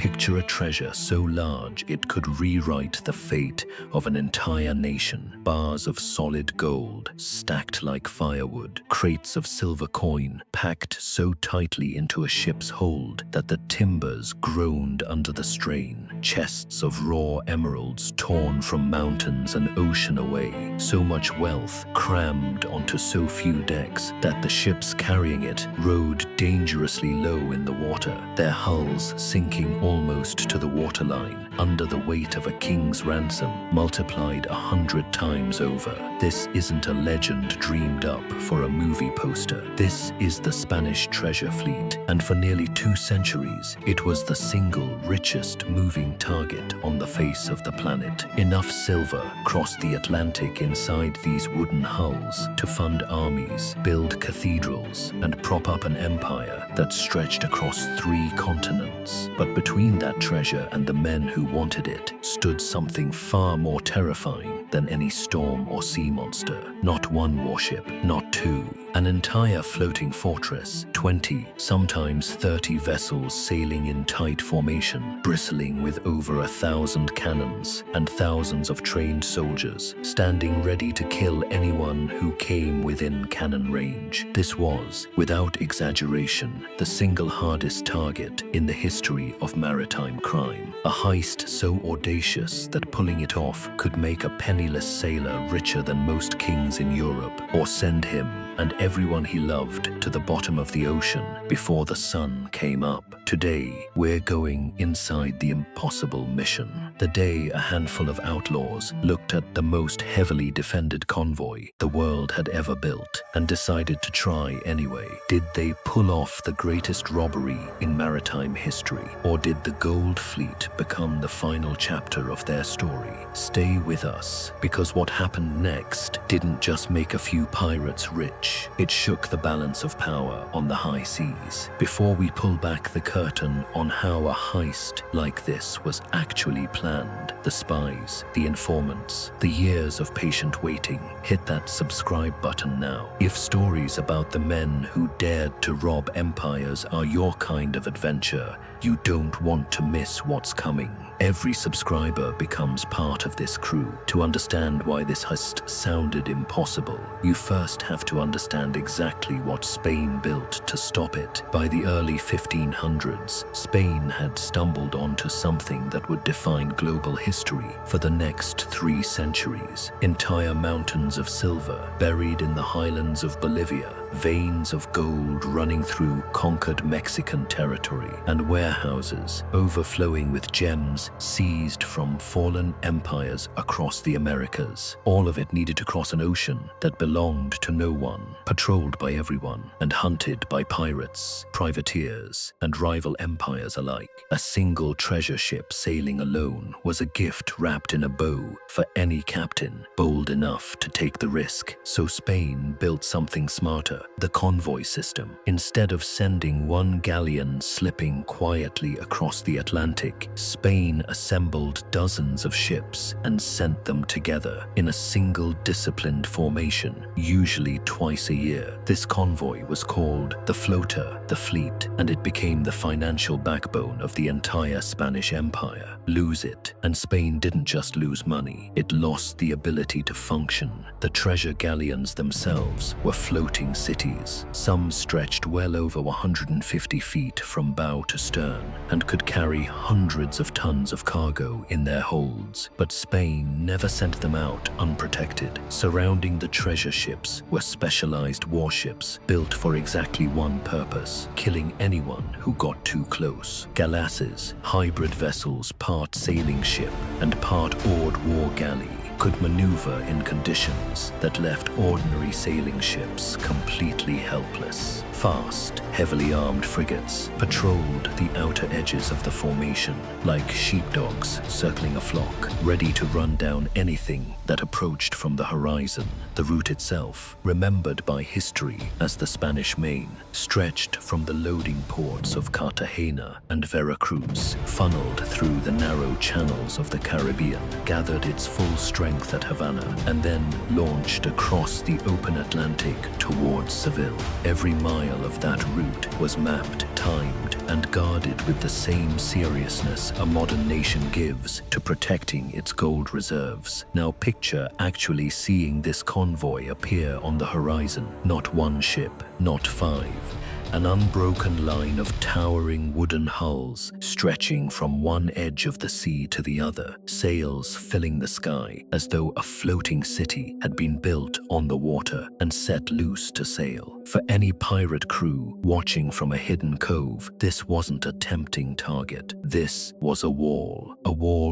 Picture a treasure so large it could rewrite the fate of an entire nation. Bars of solid gold, stacked like firewood, crates of silver coin, packed so tightly into a ship's hold that the timbers groaned under the strain. Chests of raw emeralds torn from mountains and ocean away. So much wealth crammed onto so few decks that the ships carrying it rode dangerously low in the water, their hulls sinking almost to the waterline under the weight of a king's ransom multiplied 100 times over. This isn't a legend dreamed up for a movie poster. This is the Spanish treasure fleet, and for nearly 2 centuries, it was the single richest moving target on the face of the planet. Enough silver crossed the Atlantic inside these wooden hulls to fund armies, build cathedrals, and prop up an empire that stretched across 3 continents. But between that treasure and the men who wanted it stood something far more terrifying than any storm or sea monster. Not 1 warship, not 2. An entire floating fortress, 20, sometimes 30 vessels sailing in tight formation, bristling with over 1,000 cannons and thousands of trained soldiers, standing ready to kill anyone who came within cannon range. This was, without exaggeration, the single hardest target in the history of maritime crime. A heist so audacious that pulling it off could make a penniless sailor richer than most kings in Europe, or send him and everyone he loved to the bottom of the ocean before the sun came up. Today, we're going inside the impossible mission. The day a handful of outlaws looked at the most heavily defended convoy the world had ever built and decided to try anyway. Did they pull off the greatest robbery in maritime history, or did the Gold Fleet become the final chapter of their story? Stay with us, because what happened next didn't just make a few pirates rich. It shook the balance of power on the high seas. Before we pull back the curtain on how a heist like this was actually planned, the spies, the informants, the years of patient waiting, hit that subscribe button now. If stories about the men who dared to rob empires are your kind of adventure, you don't want to miss what's coming. Every subscriber becomes part of this crew. To understand why this heist sounded impossible, you first have to understand exactly what Spain built to stop it. By the early 1500s, Spain had stumbled onto something that would define global history for the next 3 centuries. Entire mountains of silver buried in the highlands of Bolivia, veins of gold running through conquered Mexican territory, and warehouses overflowing with gems seized from fallen empires across the Americas. All of it needed to cross an ocean that belonged to no one, patrolled by everyone, and hunted by pirates, privateers, and rival empires alike. A single treasure ship sailing alone was a gift wrapped in a bow for any captain bold enough to take the risk. So Spain built something smarter, the convoy system. Instead of sending 1 galleon slipping quietly across the Atlantic, Spain assembled dozens of ships and sent them together in a single disciplined formation, usually twice a year. This convoy was called the floater, the fleet, and it became the financial backbone of the entire Spanish Empire. Lose it, and Spain didn't just lose money, it lost the ability to function. The treasure galleons themselves were floating cities. Some stretched well over 150 feet from bow to stern and could carry hundreds of tons of cargo in their holds. But Spain never sent them out unprotected. Surrounding the treasure ships were specialized warships built for exactly one purpose: killing anyone who got too close. Galleasses, hybrid vessels, part sailing ship and part oared war galley, could maneuver in conditions that left ordinary sailing ships completely helpless. Fast, heavily armed frigates patrolled the outer edges of the formation like sheepdogs circling a flock, ready to run down anything that approached from the horizon. The route itself, remembered by history as the Spanish Main, stretched from the loading ports of Cartagena and Veracruz, funneled through the narrow channels of the Caribbean, gathered its full strength strength at Havana and then launched across the open Atlantic towards Seville. Every mile of that route was mapped, timed, and guarded with the same seriousness a modern nation gives to protecting its gold reserves. Now picture actually seeing this convoy appear on the horizon. Not one ship, not five. An unbroken line of towering wooden hulls stretching from one edge of the sea to the other, sails filling the sky as though a floating city had been built on the water and set loose to sail. For any pirate crew watching from a hidden cove, this wasn't a tempting target. This was a wall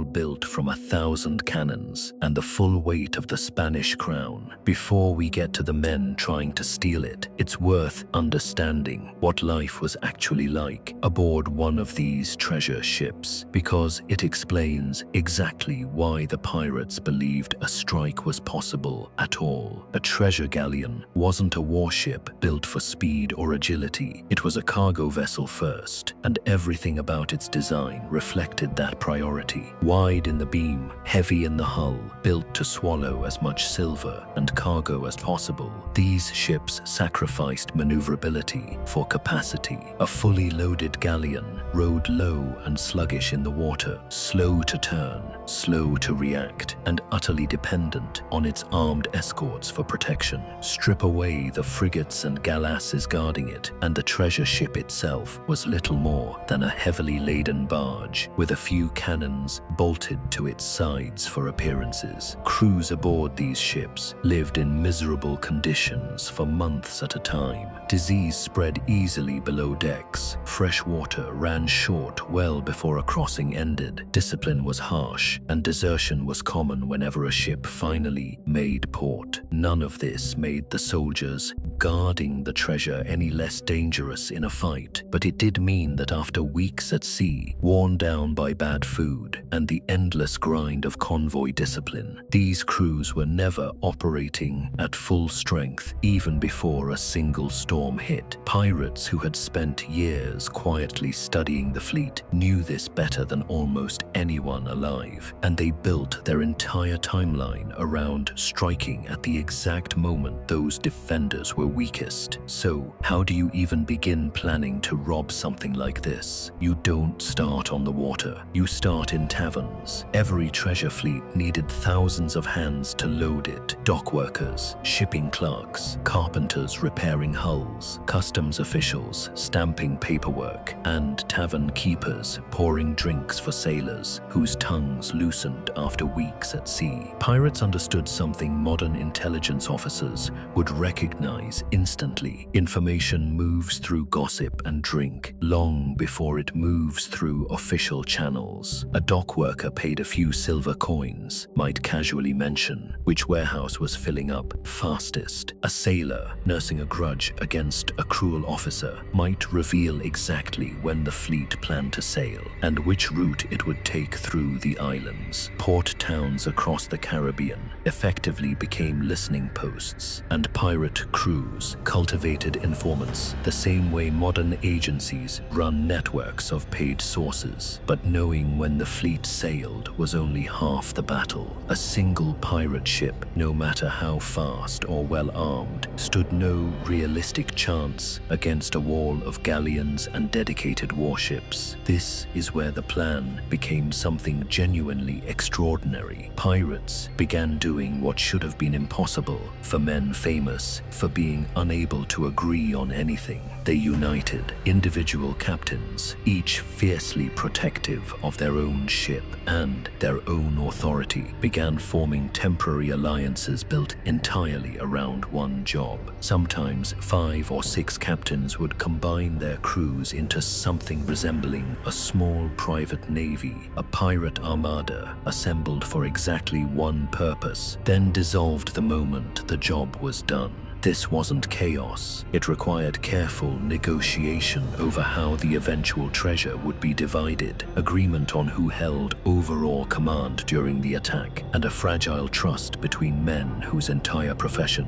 built from 1,000 cannons and the full weight of the Spanish crown. Before we get to the men trying to steal it, it's worth understanding what life was actually like aboard one of these treasure ships, because it explains exactly why the pirates believed a strike was possible at all. A treasure galleon wasn't a warship built for speed or agility. It was a cargo vessel first, and everything about its design reflected that priority. Wide in the beam, heavy in the hull, built to swallow as much silver and cargo as possible, these ships sacrificed maneuverability for capacity. A fully loaded galleon rode low and sluggish in the water, slow to turn, slow to react, and utterly dependent on its armed escorts for protection. Strip away the frigates and galleasses guarding it, and the treasure ship itself was little more than a heavily laden barge with a few cannons bolted to its sides for appearances. Crews aboard these ships lived in miserable conditions for months at a time. Disease spread easily below decks. Fresh water ran short well before a crossing ended. Discipline was harsh, and desertion was common whenever a ship finally made port. None of this made the soldiers guarding the treasure any less dangerous in a fight, but it did mean that after weeks at sea, worn down by bad food and the endless grind of convoy discipline, these crews were never operating at full strength even before a single storm hit. Pirates who had spent years quietly studying the fleet knew this better than almost anyone alive, and they built their entire timeline around striking at the exact moment those defenders were weakest. So, how do you even begin planning to rob something like this? You don't start on the water. You start in taverns. Every treasure fleet needed thousands of hands to load it. Dock workers, shipping clerks, carpenters repairing hulls, customs officials stamping paperwork, and tavern keepers pouring drinks for sailors whose tongues loosened after weeks at sea. Pirates understood something modern intelligence officers would recognize instantly. Information moves through gossip and drink long before it moves through official channels. A dock worker paid a few silver coins might casually mention which warehouse was filling up fastest. A sailor nursing a grudge against a cruel officer might reveal exactly when the fleet planned to sail and which route it would take through the islands. Port towns across the Caribbean effectively became listening posts, and pirate crews cultivated informants the same way modern agencies run networks of paid sources. But knowing when the fleet sailed was only half the battle. A single pirate ship, no matter how fast or well armed, stood no realistic chance against a wall of galleons and dedicated warships. This is where the plan became something genuinely extraordinary. Pirates began doing what should have been impossible for men famous for being unable to agree on anything. They united. Individual captains, each fiercely protective of their own ship and their own authority, began forming temporary alliances built entirely around one job. Sometimes 5 or 6 captains would combine their crews into something resembling a small private navy, a pirate armada assembled for exactly one purpose, then dissolved the moment the job was done. This wasn't chaos. It required careful negotiation over how the eventual treasure would be divided, agreement on who held overall command during the attack, and a fragile trust between men whose entire profession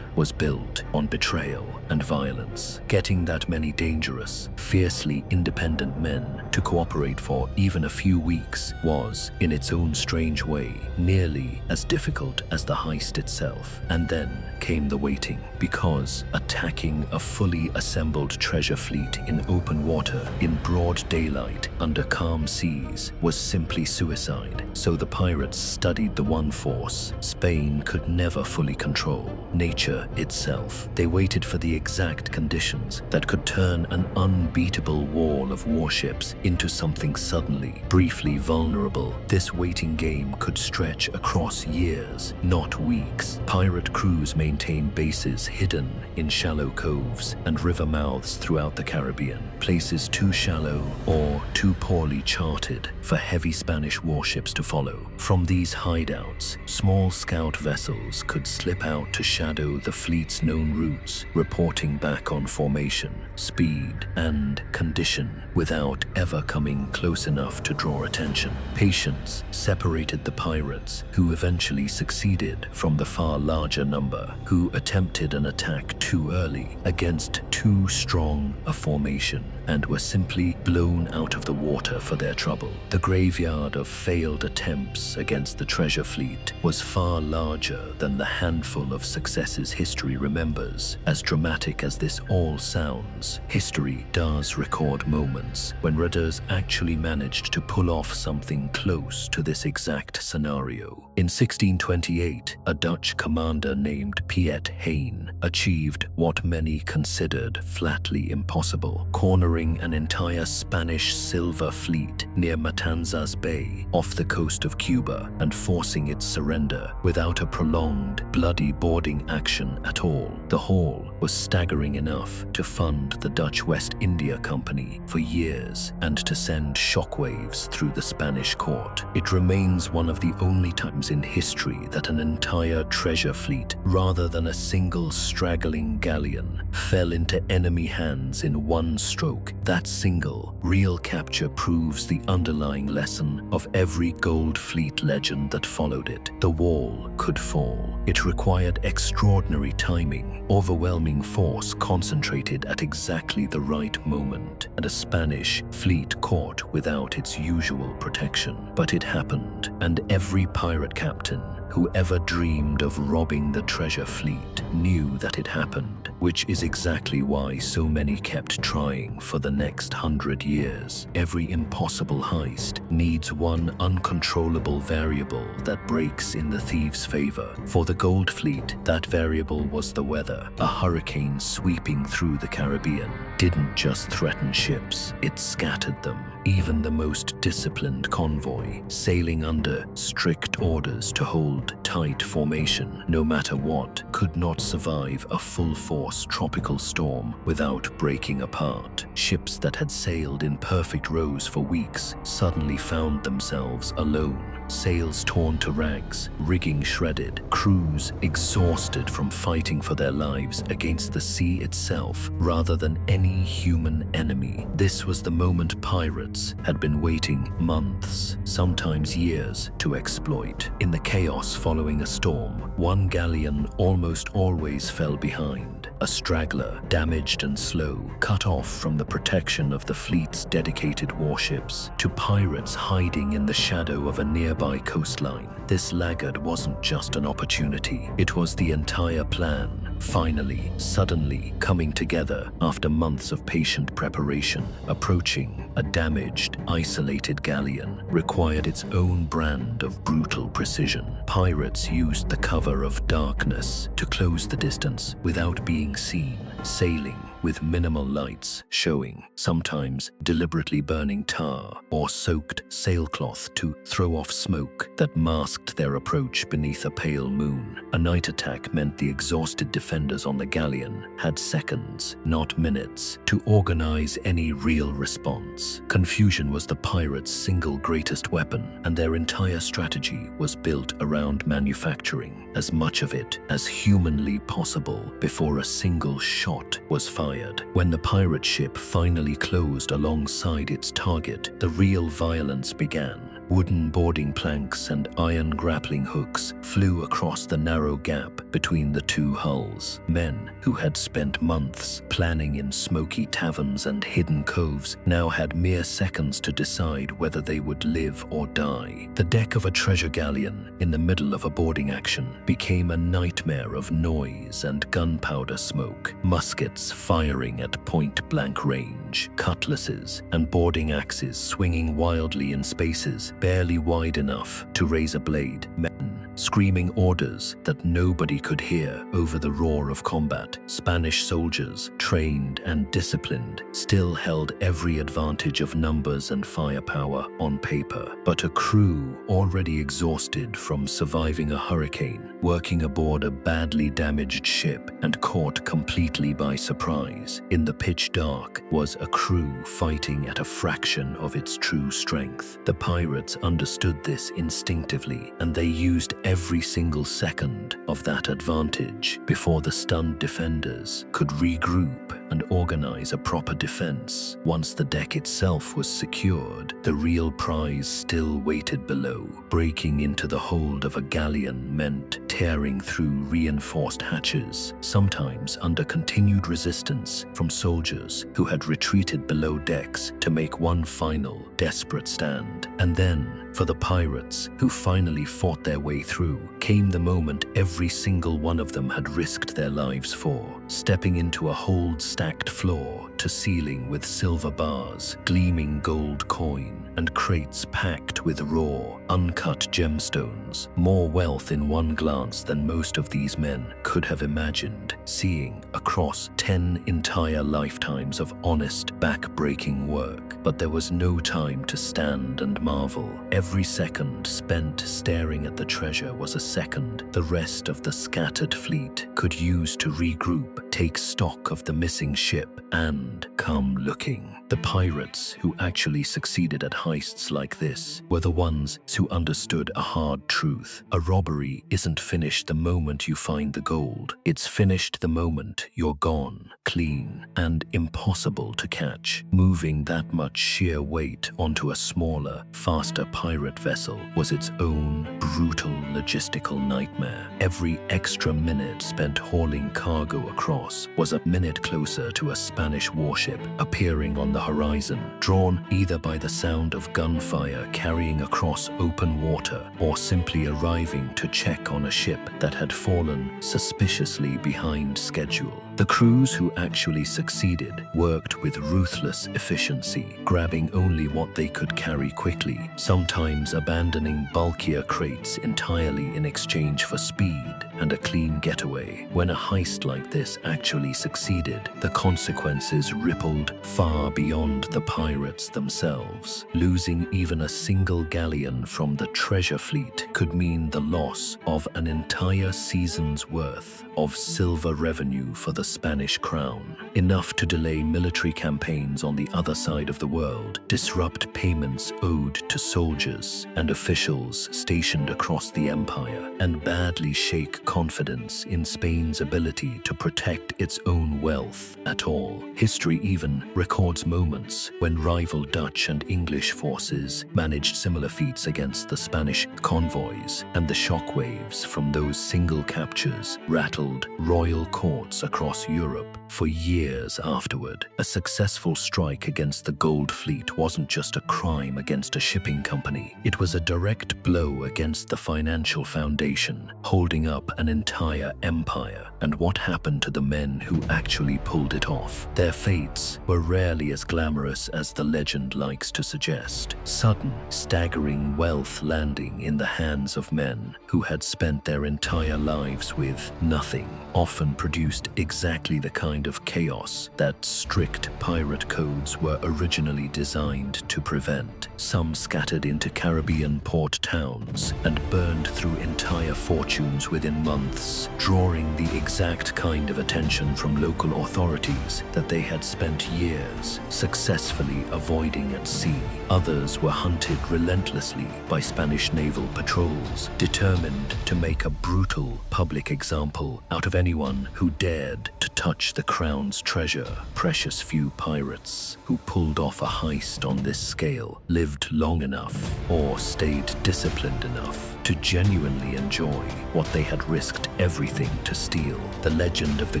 was built on betrayal and violence. Getting that many dangerous, fiercely independent men to cooperate for even a few weeks was, in its own strange way, nearly as difficult as the heist itself. And then came the waiting, because attacking a fully assembled treasure fleet in open water, in broad daylight, under calm seas, was simply suicide. So the pirates studied the one force Spain could never fully control: nature itself. They waited for the exact conditions that could turn an unbeatable wall of warships into something suddenly, briefly vulnerable. This waiting game could stretch across years, not weeks. Pirate crews maintain bases hidden in shallow coves and river mouths throughout the Caribbean, places too shallow or too poorly charted for heavy Spanish warships to follow. From these hideouts, small scout vessels could slip out to shadow the fleet's known routes, reporting back on formation, speed, and condition without ever coming close enough to draw attention. Patience separated the pirates, who eventually succeeded, from the far larger number who attempted an attack too early against too strong a formation and were simply blown out of the water for their trouble. The graveyard of failed attempts against the treasure fleet was far larger than the handful of successes history remembers. As dramatic as this all sounds, history does record moments when raiders actually managed to pull off something close to this exact scenario. In 1628, a Dutch commander named Piet Hein achieved what many considered flatly impossible: cornering an entire Spanish silver fleet near Matanzas Bay off the coast of Cuba and forcing its surrender without a prolonged, bloody boarding action at all. The haul was staggering enough to fund the Dutch West India Company for years and to send shockwaves through the Spanish court. It remains one of the only times in history that an entire treasure fleet, rather than a single straggling galleon, fell into enemy hands in one stroke. That single, real capture proves the underlying lesson of every Gold Fleet legend that followed it. The wall could fall. It required extraordinary timing, overwhelming force concentrated at exactly the right moment, and a Spanish fleet caught without its usual protection. But it happened, and every pirate captain who ever dreamed of robbing the treasure fleet knew that it happened, which is exactly why so many kept trying for the next 100 years. Every impossible heist needs one uncontrollable variable that breaks in the thieves' favor. For the Gold Fleet, that variable was the weather. A hurricane sweeping through the Caribbean didn't just threaten ships, it scattered them. Even the most disciplined convoy, sailing under strict orders to hold tight formation no matter what, could not survive a full-force tropical storm without breaking apart. Ships that had sailed in perfect rows for weeks suddenly found themselves alone, sails torn to rags, rigging shredded, crews exhausted from fighting for their lives against the sea itself rather than any human enemy. This was the moment pirates had been waiting months, sometimes years, to exploit. In the chaos following a storm, one galleon almost always fell behind, a straggler, damaged and slow, cut off from the protection of the fleet's dedicated warships, to pirates hiding in the shadow of a nearby coastline. This laggard wasn't just an opportunity, it was the entire plan. Finally, suddenly coming together after months of patient preparation. Approaching a damaged, isolated galleon required its own brand of brutal precision. Pirates used the cover of darkness to close the distance without being seen, sailing with minimal lights showing, sometimes deliberately burning tar or soaked sailcloth to throw off smoke that masked their approach beneath a pale moon. A night attack meant the exhausted defenders on the galleon had seconds, not minutes, to organize any real response. Confusion was the pirates' single greatest weapon, and their entire strategy was built around manufacturing as much of it as humanly possible before a single shot shot was fired. When the pirate ship finally closed alongside its target, the real violence began. Wooden boarding planks and iron grappling hooks flew across the narrow gap between the two hulls. Men who had spent months planning in smoky taverns and hidden coves now had mere seconds to decide whether they would live or die. The deck of a treasure galleon in the middle of a boarding action became a nightmare of noise and gunpowder smoke, muskets firing at point-blank range, cutlasses and boarding axes swinging wildly in spaces barely wide enough to raise a blade, men screaming orders that nobody could hear over the roar of combat. Spanish soldiers, trained and disciplined, still held every advantage of numbers and firepower on paper, but a crew already exhausted from surviving a hurricane, working aboard a badly damaged ship and caught completely by surprise in the pitch dark, was a crew fighting at a fraction of its true strength. The pirates understood this instinctively, and they used every single second of that advantage before the stunned defenders could regroup and organize a proper defense. Once the deck itself was secured, the real prize still waited below. Breaking into the hold of a galleon meant tearing through reinforced hatches, sometimes under continued resistance from soldiers who had retreated below decks to make one final, desperate stand. And then, for the pirates, who finally fought their way through, came the moment every single one of them had risked their lives for, stepping into a hold stacked floor to ceiling with silver bars, gleaming gold coin, and crates packed with raw, uncut gemstones. More wealth in one glance than most of these men could have imagined, seeing across 10 entire lifetimes of honest, back-breaking work. But there was no time to stand and marvel. Every second spent staring at the treasure was a second the rest of the scattered fleet could use to regroup, take stock of the missing ship, and come looking. The pirates who actually succeeded at heists like this were the ones who understood a hard truth. A robbery isn't finished the moment you find the gold. It's finished the moment you're gone, clean, and impossible to catch. Moving that much sheer weight onto a smaller, faster pirate vessel was its own brutal logistical nightmare. Every extra minute spent hauling cargo across was a minute closer to a Spanish warship appearing on the horizon, drawn either by the sound of gunfire carrying across open water or simply arriving to check on a ship that had fallen suspiciously behind schedule. The crews who actually succeeded worked with ruthless efficiency, grabbing only what they could carry quickly, sometimes abandoning bulkier crates entirely in exchange for speed and a clean getaway. When a heist like this actually succeeded, the consequences rippled far beyond the pirates themselves. Losing even a single galleon from the treasure fleet could mean the loss of an entire season's worth of silver revenue for the Spanish crown, enough to delay military campaigns on the other side of the world, disrupt payments owed to soldiers and officials stationed across the empire, and badly shake confidence in Spain's ability to protect its own wealth at all. History even records moments when rival Dutch and English forces managed similar feats against the Spanish convoys, and the shockwaves from those single captures rattled royal courts across Europe for years afterward. A successful strike against the Gold Fleet wasn't just a crime against a shipping company. It was a direct blow against the financial foundation, holding up an entire empire. And what happened to the men who actually pulled it off? Their fates were rarely as glamorous as the legend likes to suggest. Sudden, staggering wealth landing in the hands of men who had spent their entire lives with nothing often produced exactly the kind of chaos that strict pirate codes were originally designed to prevent. Some scattered into into Caribbean port towns and burned through entire fortunes within months, drawing the exact kind of attention from local authorities that they had spent years successfully avoiding at sea. Others were hunted relentlessly by Spanish naval patrols, determined to make a brutal public example out of anyone who dared to touch the crown's treasure. Precious few pirates who pulled off a heist on this scale lived long enough or stayed disciplined enough to genuinely enjoy what they had risked everything to steal. The legend of the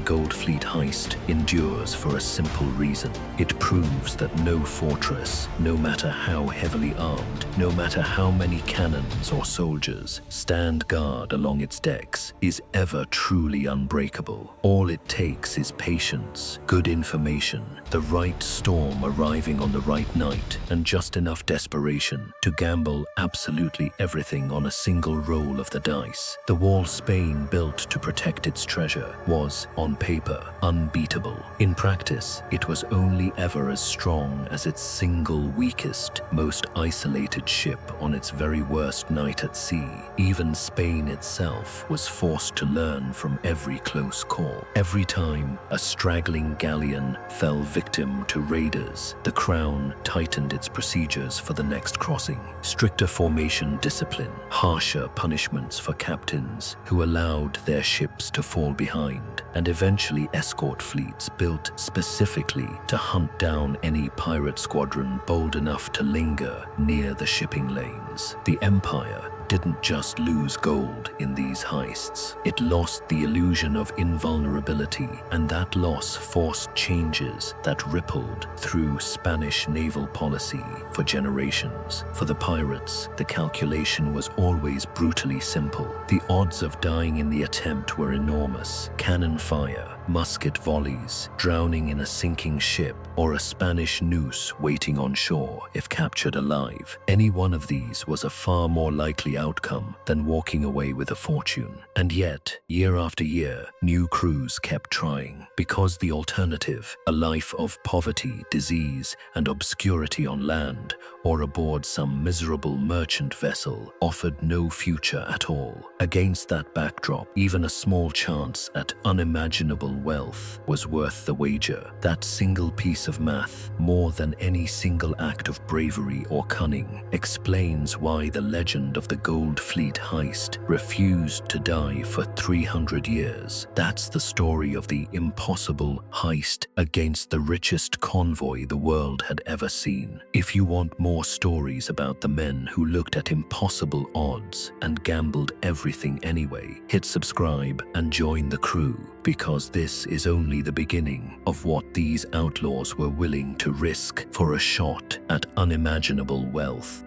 Gold Fleet Heist endures for a simple reason. It proves that no fortress, no matter how heavily armed, no matter how many cannons or soldiers stand guard along its decks, is ever truly unbreakable. All it takes is patience, good information, the right storm arriving on the right night, and just enough desperation to gamble absolutely everything on a single roll of the dice. The wall Spain built to protect its treasure was, on paper, unbeatable. In practice, it was only ever as strong as its single weakest, most isolated ship on its very worst night at sea. Even Spain itself was forced to learn from every close call. Every time a straggling galleon fell victim to raiders, the Crown tightened its procedures for the next crossing. Stricter formation discipline, harsher punishments for captains who allowed their ships to fall behind, and eventually escort fleets built specifically to hunt down any pirate squadron bold enough to linger near the shipping lanes. The Empire didn't just lose gold in these heists. It lost the illusion of invulnerability, and that loss forced changes that rippled through Spanish naval policy for generations. For the pirates, the calculation was always brutally simple. The odds of dying in the attempt were enormous. Cannon fire, musket volleys, drowning in a sinking ship, or a Spanish noose waiting on shore if captured alive. Any one of these was a far more likely outcome than walking away with a fortune. And yet, year after year, new crews kept trying, because the alternative, a life of poverty, disease, and obscurity on land, or aboard some miserable merchant vessel, offered no future at all. Against that backdrop, even a small chance at unimaginable wealth was worth the wager. That single piece of math, more than any single act of bravery or cunning, explains why the legend of the Gold Fleet Heist refused to die for 300 years. That's the story of the impossible heist against the richest convoy the world had ever seen. If you want more stories about the men who looked at impossible odds and gambled everything anyway, hit subscribe and join the crew, because this is only the beginning of what these outlaws were willing to risk for a shot at unimaginable wealth.